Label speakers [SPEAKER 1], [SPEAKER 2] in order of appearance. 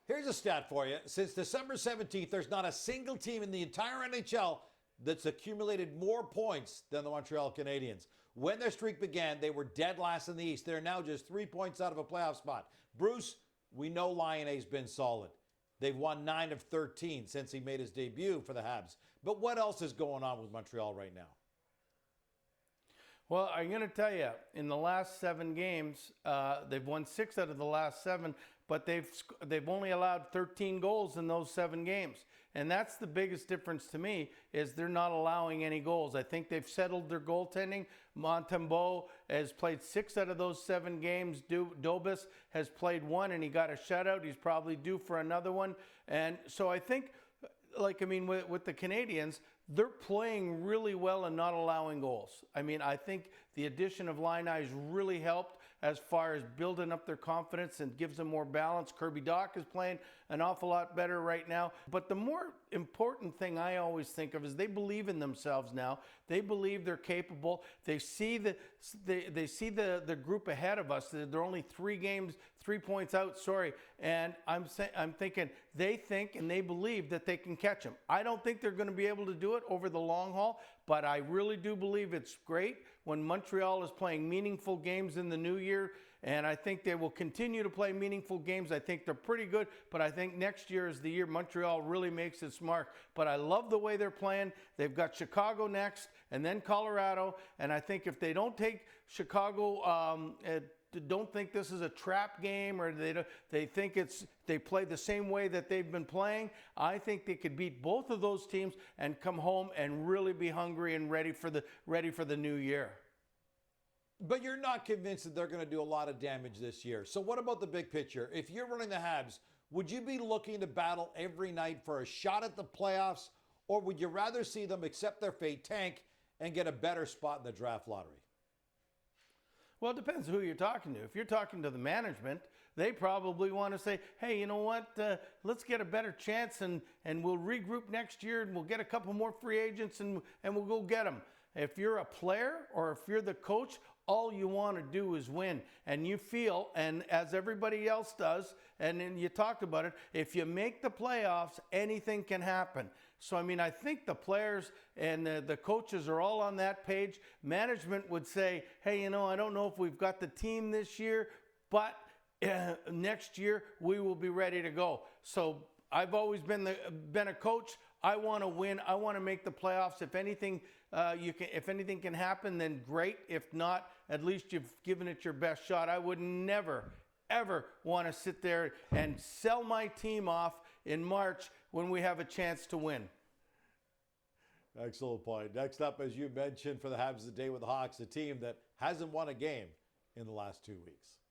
[SPEAKER 1] Here's a stat for you. Since December 17th, there's not a single team in the entire NHL that's accumulated more points than the Montreal Canadiens. When their streak began, they were dead last in the East. They're now just 3 points out of a playoff spot. Bruce, we know Lion A's been solid. They've won 9 of 13 since he made his debut for the Habs. But what else is going on with Montreal right now?
[SPEAKER 2] Well, I'm going to tell you, in the last 7 games, they've won 6 out of the last 7, but they've only allowed 13 goals in those 7 games. And that's the biggest difference to me, is they're not allowing any goals. I think they've settled their goaltending. Montembeault has played 6 out of those 7 games. Dobis has played 1, and he got a shutout. He's probably due for another one. And so I think, with the Canadiens, they're playing really well and not allowing goals. I think the addition of Line has really helped as far as building up their confidence and gives them more balance. Kirby Dach is playing an awful lot better right now. But the more important thing I always think of is they believe in themselves now. They believe they're capable. They see the group ahead of us. They're only 3 points out, and I'm thinking they think and they believe that they can catch them. I don't think they're going to be able to do it over the long haul, but I really do believe it's great when Montreal is playing meaningful games in the new year, and I think they will continue to play meaningful games. I think they're pretty good, but I think next year is the year Montreal really makes its mark. But I love the way they're playing. They've got Chicago next and then Colorado, and I think if they don't take Chicago, don't think this is a trap game, or they think they play the same way that they've been playing. I think they could beat both of those teams and come home and really be hungry and ready for the new year.
[SPEAKER 1] But you're not convinced that they're going to do a lot of damage this year. So what about the big picture? If you're running the Habs, would you be looking to battle every night for a shot at the playoffs, or would you rather see them accept their fate, tank, and get a better spot in the draft lottery?
[SPEAKER 2] Well, it depends who you're talking to. If you're talking to the management, they probably want to say, hey, you know what, let's get a better chance and we'll regroup next year and we'll get a couple more free agents and we'll go get them. If you're a player or if you're the coach, all you want to do is win. And you feel, and as everybody else does, and then you talked about it, if you make the playoffs, anything can happen. So, I think the players and the coaches are all on that page. Management would say, hey, I don't know if we've got the team this year, but next year we will be ready to go. So I've always been a coach. I want to win. I want to make the playoffs. If anything can happen, then great. If not, at least you've given it your best shot. I would never, ever want to sit there and sell my team off in March when we have a chance to win.
[SPEAKER 1] Excellent point. Next up, as you mentioned, for the Habs today with the Hawks, a team that hasn't won a game in the last 2 weeks.